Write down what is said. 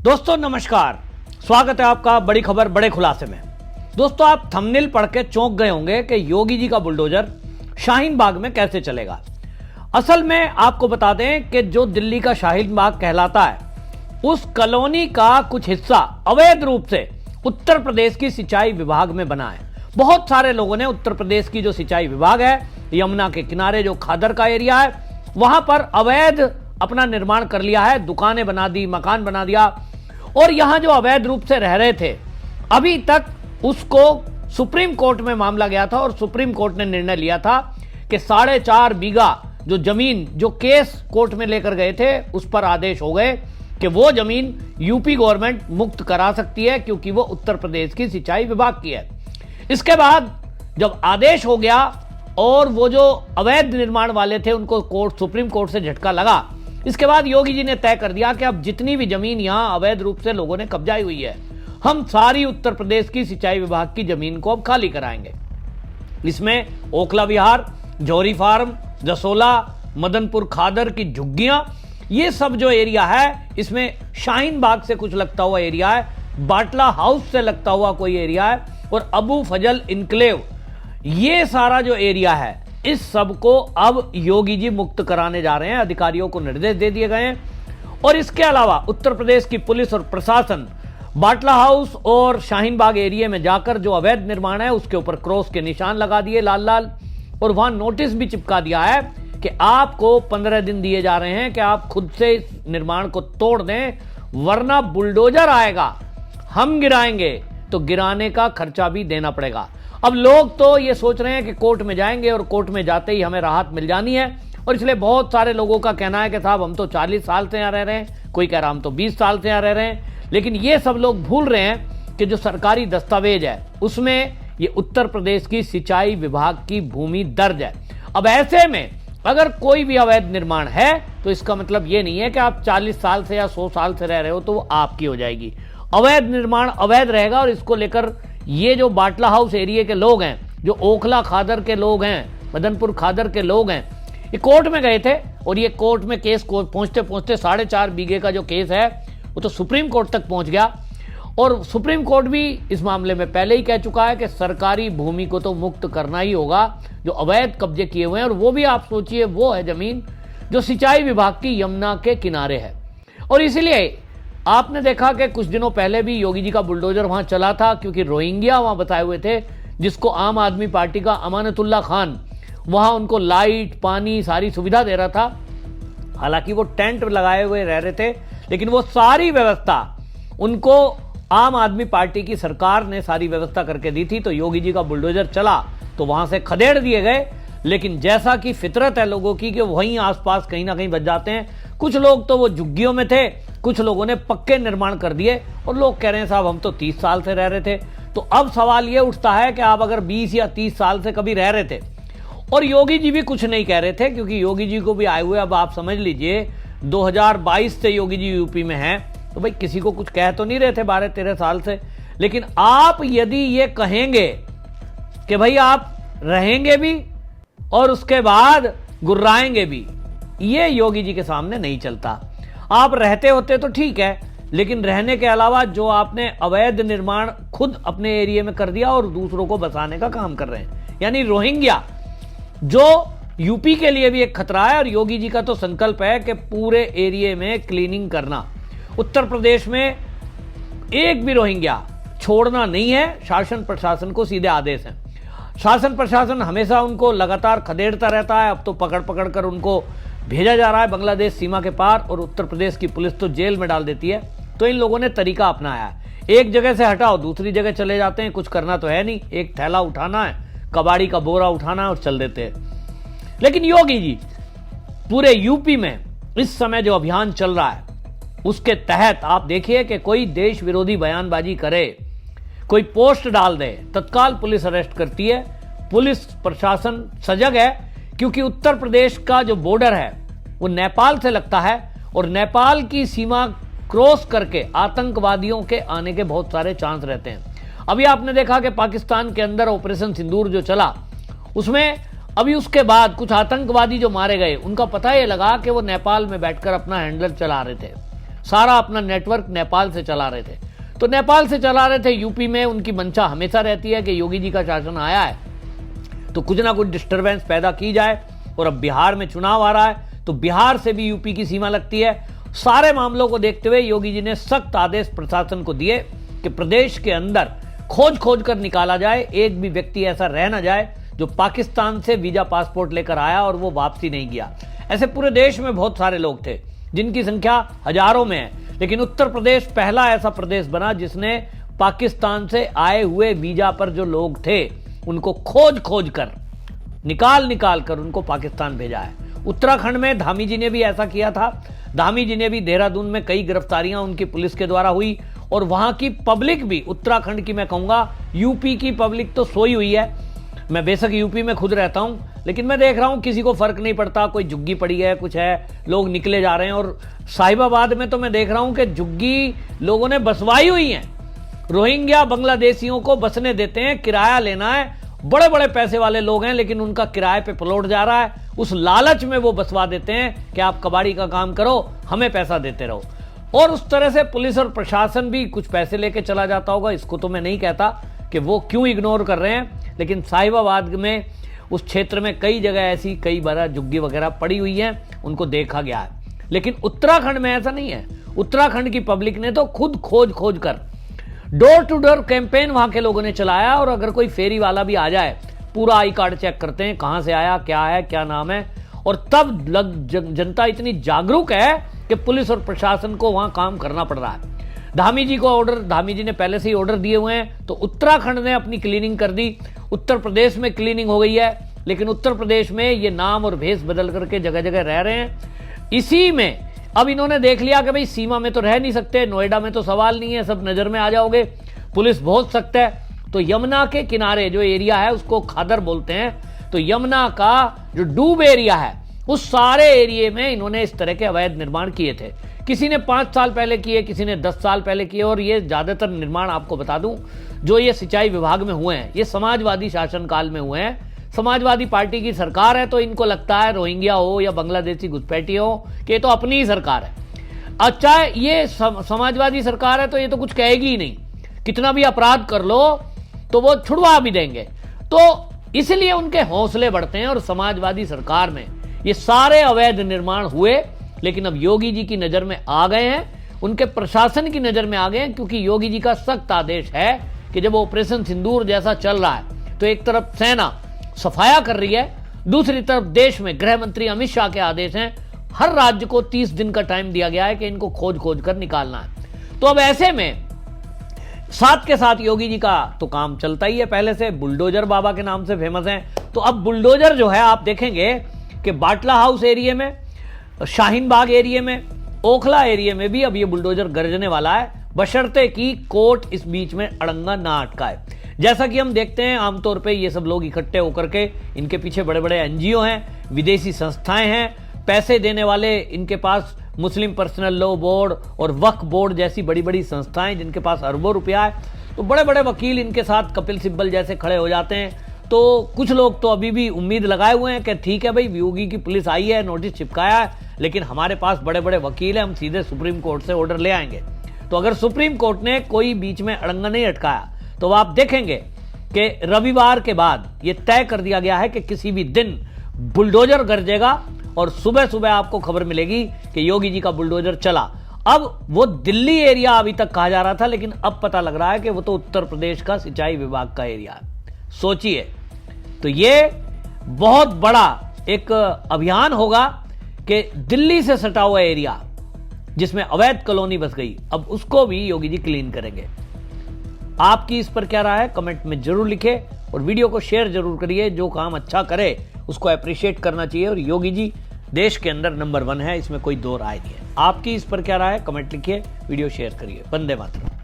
दोस्तों नमस्कार, स्वागत है आपका बड़ी खबर बड़े खुलासे में। दोस्तों आप थंबनेल पढ़ के चौंक गए होंगे कि योगी जी का बुलडोजर शाहीन बाग में कैसे चलेगा। असल में आपको बता दें कि जो दिल्ली का शाहीन बाग कहलाता है, उस कॉलोनी का कुछ हिस्सा अवैध रूप से उत्तर प्रदेश की सिंचाई विभाग में बना है। बहुत सारे लोगों ने उत्तर प्रदेश की जो सिंचाई विभाग है, यमुना के किनारे जो खादर का एरिया है, वहां पर अवैध अपना निर्माण कर लिया है, दुकानें बना दी, मकान बना दिया। और यहां जो अवैध रूप से रह रहे थे, अभी तक उसको सुप्रीम कोर्ट में मामला गया था और सुप्रीम कोर्ट ने निर्णय लिया था कि 4.5 बीघा जो जमीन जो केस कोर्ट में लेकर गए थे, उस पर आदेश हो गए कि वो जमीन यूपी गवर्नमेंट मुक्त करा सकती है, क्योंकि वो उत्तर प्रदेश की सिंचाई विभाग की है। इसके बाद जब आदेश हो गया और वो जो अवैध निर्माण वाले थे उनको सुप्रीम कोर्ट से झटका लगा, इसके बाद योगी जी ने तय कर दिया कि अब जितनी भी जमीन यहां अवैध रूप से लोगों ने कब्जाई हुई है, हम सारी उत्तर प्रदेश की सिंचाई विभाग की जमीन को अब खाली कराएंगे। इसमें ओखला विहार, जौहरी फार्म, जसोला, मदनपुर खादर की झुग्गियां, ये सब जो एरिया है, इसमें शाहीन बाग से कुछ लगता हुआ एरिया है, बाटला हाउस से लगता हुआ कोई एरिया है, और अबू फजल इनक्लेव, ये सारा जो एरिया है, इस सब को अब योगी जी मुक्त कराने जा रहे हैं। अधिकारियों को निर्देश दे दिए गए हैं। और इसके अलावा उत्तर प्रदेश की पुलिस और प्रशासन बाटला हाउस और शाहीन बाग एरिया में जाकर जो अवैध निर्माण है उसके ऊपर क्रॉस के निशान लगा दिए लाल लाल, और वहां नोटिस भी चिपका दिया है कि आपको 15 दिन दिए जा रहे हैं कि आप खुद से इस निर्माण को तोड़ दें, वरना बुलडोजर आएगा, हम गिराएंगे, तो गिराने का खर्चा भी देना पड़ेगा। अब लोग तो ये सोच रहे हैं कि कोर्ट में जाएंगे और कोर्ट में जाते ही हमें राहत मिल जानी है, और इसलिए बहुत सारे लोगों का कहना है कि साहब हम तो 40 साल से यहाँ रह रहे हैं, कोई कह रहा हम तो 20 साल से यहाँ रह रहे हैं। लेकिन ये सब लोग भूल रहे हैं कि जो सरकारी दस्तावेज है उसमें ये उत्तर प्रदेश की सिंचाई विभाग की भूमि दर्ज है। अब ऐसे में अगर कोई भी अवैध निर्माण है तो इसका मतलब ये नहीं है कि आप 40 साल से या 100 साल से रह रहे हो तो वो आपकी हो जाएगी। अवैध निर्माण अवैध रहेगा, और इसको लेकर ये जो बाटला हाउस एरिया के लोग हैं, जो ओखला खादर के लोग हैं, मदनपुर खादर के लोग हैं, ये कोर्ट में गए थे, और ये कोर्ट में केस को पहुंचते पहुंचते 4.5 बीघे का जो केस है वो तो सुप्रीम कोर्ट तक पहुंच गया। और सुप्रीम कोर्ट भी इस मामले में पहले ही कह चुका है कि सरकारी भूमि को तो मुक्त करना ही होगा जो अवैध कब्जे किए हुए हैं। और वो भी आप सोचिए, वो है जमीन जो सिंचाई विभाग की यमुना के किनारे है। और इसीलिए आपने देखा कि कुछ दिनों पहले भी योगी जी का बुलडोजर वहां चला था, क्योंकि रोहिंग्या वहां बताए हुए थे, जिसको आम आदमी पार्टी का अमानतुल्लाह खान वहां उनको लाइट पानी सारी सुविधा दे रहा था। हालांकि वो टेंट लगाए हुए रह रहे थे, लेकिन वो सारी व्यवस्था उनको आम आदमी पार्टी की सरकार ने सारी व्यवस्था करके दी थी। तो योगी जी का बुलडोजर चला तो वहां से खदेड़ दिए गए। लेकिन जैसा कि फितरत है लोगों की कि वहीं आसपास कहीं ना कहीं बच जाते हैं। कुछ लोग तो वो झुग्गियों में थे, कुछ लोगों ने पक्के निर्माण कर दिए, और लोग कह रहे हैं साहब हम तो 30 साल से रह रहे थे। तो अब सवाल ये उठता है कि आप अगर 20 या 30 साल से कभी रह रहे थे, और योगी जी भी कुछ नहीं कह रहे थे, क्योंकि योगी जी को भी आए हुए, अब आप समझ लीजिए 2022 से योगी जी यूपी में हैं, तो भाई किसी को कुछ कह तो नहीं रहे थे 12-13 साल से। लेकिन आप यदि ये कहेंगे कि भाई आप रहेंगे भी और उसके बाद गुर्राएंगे भी, ये योगी जी के सामने नहीं चलता। आप रहते होते तो ठीक है, लेकिन रहने के अलावा जो आपने अवैध निर्माण खुद अपने एरिया में कर दिया और दूसरों को बसाने का काम कर रहे हैं, यानी रोहिंग्या जो यूपी के लिए भी एक खतरा है। और योगी जी का तो संकल्प है कि पूरे एरिया में क्लीनिंग करना, उत्तर प्रदेश में एक भी रोहिंग्या छोड़ना नहीं है। शासन प्रशासन को सीधे आदेश है। शासन प्रशासन हमेशा उनको लगातार खदेड़ता रहता है। अब तो पकड़ पकड़ कर उनको भेजा जा रहा है बांग्लादेश सीमा के पार, और उत्तर प्रदेश की पुलिस तो जेल में डाल देती है। तो इन लोगों ने तरीका अपनाया है, एक जगह से हटाओ दूसरी जगह चले जाते हैं, कुछ करना तो है नहीं, एक थैला उठाना है, कबाड़ी का बोरा उठाना है और चल देते हैं। लेकिन योगी जी पूरे यूपी में इस समय जो अभियान चल रहा है, उसके तहत आप देखिए कि कोई देश विरोधी बयानबाजी करे, कोई पोस्ट डाल दे, तत्काल पुलिस अरेस्ट करती है। पुलिस प्रशासन सजग है, क्योंकि उत्तर प्रदेश का जो बॉर्डर है वो नेपाल से लगता है, और नेपाल की सीमा क्रॉस करके आतंकवादियों के आने के बहुत सारे चांस रहते हैं। अभी आपने देखा कि पाकिस्तान के अंदर ऑपरेशन सिंदूर जो चला, उसमें अभी उसके बाद कुछ आतंकवादी जो मारे गए, उनका पता ये लगा कि वो नेपाल में बैठकर अपना हैंडलर चला रहे थे। सारा अपना नेटवर्क नेपाल से चला रहे थे। तो नेपाल से चला रहे थे, यूपी में उनकी मंशा हमेशा रहती है कि योगी जी का शासन आया है तो कुछ ना कुछ डिस्टर्बेंस पैदा की जाए। और अब बिहार में चुनाव आ रहा है तो बिहार से भी यूपी की सीमा लगती है। सारे मामलों को देखते हुए योगी जी ने सख्त आदेश प्रशासन को दिए कि प्रदेश के अंदर खोज कर निकाला जाए, एक भी व्यक्ति ऐसा रह ना जाए जो पाकिस्तान से वीजा पासपोर्ट लेकर आया और वो वापसी नहीं किया। ऐसे पूरे देश में बहुत सारे लोग थे जिनकी संख्या हजारों में है, लेकिन उत्तर प्रदेश पहला ऐसा प्रदेश बना जिसने पाकिस्तान से आए हुए वीजा पर जो लोग थे उनको खोज कर निकाल कर उनको पाकिस्तान भेजा है। उत्तराखंड में धामी जी ने भी ऐसा किया था। धामी जी ने भी देहरादून में कई गिरफ्तारियां उनकी पुलिस के द्वारा हुई और वहां की पब्लिक भी, उत्तराखंड की मैं कहूंगा, यूपी की पब्लिक तो सोई हुई है। मैं बेशक यूपी में खुद रहता हूं, लेकिन मैं देख रहा हूं किसी को फर्क नहीं पड़ता, कोई झुग्गी पड़ी है, कुछ है, लोग निकले जा रहे हैं। और साहिबाबाद में तो मैं देख रहा हूं कि झुग्गी लोगों ने बसवाई हुई है। रोहिंग्या बांग्लादेशियों को बसने देते हैं, किराया लेना है, बड़े बड़े पैसे वाले लोग हैं लेकिन उनका किराए पे प्लॉट जा रहा है, उस लालच में वो बसवा देते हैं कि आप कबाड़ी का काम करो, हमें पैसा देते रहो। और उस तरह से पुलिस और प्रशासन भी कुछ पैसे लेके चला जाता होगा। इसको तो मैं नहीं कहता कि वो क्यों इग्नोर कर रहे हैं, लेकिन साहिबाबाद में उस क्षेत्र में कई जगह ऐसी कई बार झुग्गी वगैरह पड़ी हुई है, उनको देखा गया है। लेकिन उत्तराखंड में ऐसा नहीं है। उत्तराखंड की पब्लिक ने तो खुद खोज कर डोर टू डोर कैंपेन वहां के लोगों ने चलाया। और अगर कोई फेरी वाला भी आ जाए, पूरा आई कार्ड चेक करते हैं, कहां से आया, क्या नाम है। और तब जनता इतनी जागरूक है कि पुलिस और प्रशासन को वहां काम करना पड़ रहा है। धामी जी ने पहले से ही ऑर्डर दिए हुए हैं, तो उत्तराखंड ने अपनी क्लीनिंग कर दी। उत्तर प्रदेश में क्लीनिंग हो गई है, लेकिन उत्तर प्रदेश में ये नाम और भेष बदल करके जगह जगह रह रहे हैं। इसी में अब इन्होंने देख लिया कि भाई सीमा में तो रह नहीं सकते, नोएडा में तो सवाल नहीं है, सब नजर में आ जाओगे, पुलिस बहुत सख्त है। तो यमुना के किनारे जो एरिया है उसको खादर बोलते हैं। तो यमुना का जो डूब एरिया है उस सारे एरिया में इन्होंने इस तरह के अवैध निर्माण किए थे। किसी ने 5 साल पहले किए, किसी ने 10 साल पहले किए। और ये ज्यादातर निर्माण आपको बता दूं जो ये सिंचाई विभाग में हुए हैं, ये समाजवादी शासनकाल में हुए हैं। समाजवादी पार्टी की सरकार है तो इनको लगता है रोहिंग्या हो या बांग्लादेशी घुसपैठी हो कि ये तो अपनी ही सरकार है। अच्छा, ये समाजवादी सरकार है तो ये तो कुछ कहेगी ही नहीं, कितना भी अपराध कर लो तो वो छुड़वा भी देंगे। तो इसलिए उनके हौसले बढ़ते हैं। और समाजवादी सरकार में ये सारे अवैध निर्माण हुए, लेकिन अब योगी जी की नजर में आ गए हैं, उनके प्रशासन की नजर में आ गए हैं, क्योंकि योगी जी का सख्त आदेश है कि जब ऑपरेशन सिंदूर जैसा चल रहा है तो एक तरफ सेना सफाया कर रही है, दूसरी तरफ देश में गृह मंत्री अमित शाह के आदेश हैं, हर राज्य को 30 दिन का टाइम दिया गया है कि इनको खोज कर निकालना है। तो अब ऐसे में साथ के साथ योगी जी का तो काम चलता ही है, पहले से बुलडोजर बाबा के नाम से फेमस हैं। तो अब बुलडोजर जो है आप देखेंगे कि बाटला हाउस एरिया में, शाहीन बाग एरिया में, ओखला एरिया में भी अब ये बुलडोजर गरजने वाला है, बशर्ते कि कोर्ट इस बीच में अड़ंगा ना अटकाए। जैसा कि हम देखते हैं आमतौर पे ये सब लोग इकट्ठे होकर के, इनके पीछे बड़े बड़े एनजीओ हैं, विदेशी संस्थाएं हैं, पैसे देने वाले इनके पास मुस्लिम पर्सनल लॉ बोर्ड और वक्फ बोर्ड जैसी बड़ी बड़ी संस्थाएं जिनके पास अरबों रुपया है। तो बड़े बड़े वकील इनके साथ कपिल सिब्बल जैसे खड़े हो जाते हैं। तो कुछ लोग तो अभी भी उम्मीद लगाए हुए हैं कि ठीक है भाई, योगी की पुलिस आई है, नोटिस चिपकाया है, लेकिन हमारे पास बड़े बड़े वकील हैं, हम सीधे सुप्रीम कोर्ट से ऑर्डर ले आएंगे। तो अगर सुप्रीम कोर्ट ने कोई बीच में अड़ंगा नहीं अटकाया तो आप देखेंगे कि रविवार के बाद ये तय कर दिया गया है कि किसी भी दिन बुलडोजर गरजेगा और सुबह सुबह आपको खबर मिलेगी कि योगी जी का बुलडोजर चला। अब वो दिल्ली एरिया अभी तक कहा जा रहा था, लेकिन अब पता लग रहा है कि वो तो उत्तर प्रदेश का सिंचाई विभाग का एरिया है। सोचिए, तो ये बहुत बड़ा एक अभियान होगा कि दिल्ली से सटा हुआ एरिया जिसमें अवैध कॉलोनी बस गई, अब उसको भी योगी जी क्लीन करेंगे। आपकी इस पर क्या राय है कमेंट में जरूर लिखें और वीडियो को शेयर जरूर करिए। जो काम अच्छा करे उसको अप्रिशिएट करना चाहिए और योगी जी देश के अंदर नंबर 1 है, इसमें कोई दो राय नहीं है। आपकी इस पर क्या राय है कमेंट लिखिए, वीडियो शेयर करिए। वंदे मातरम।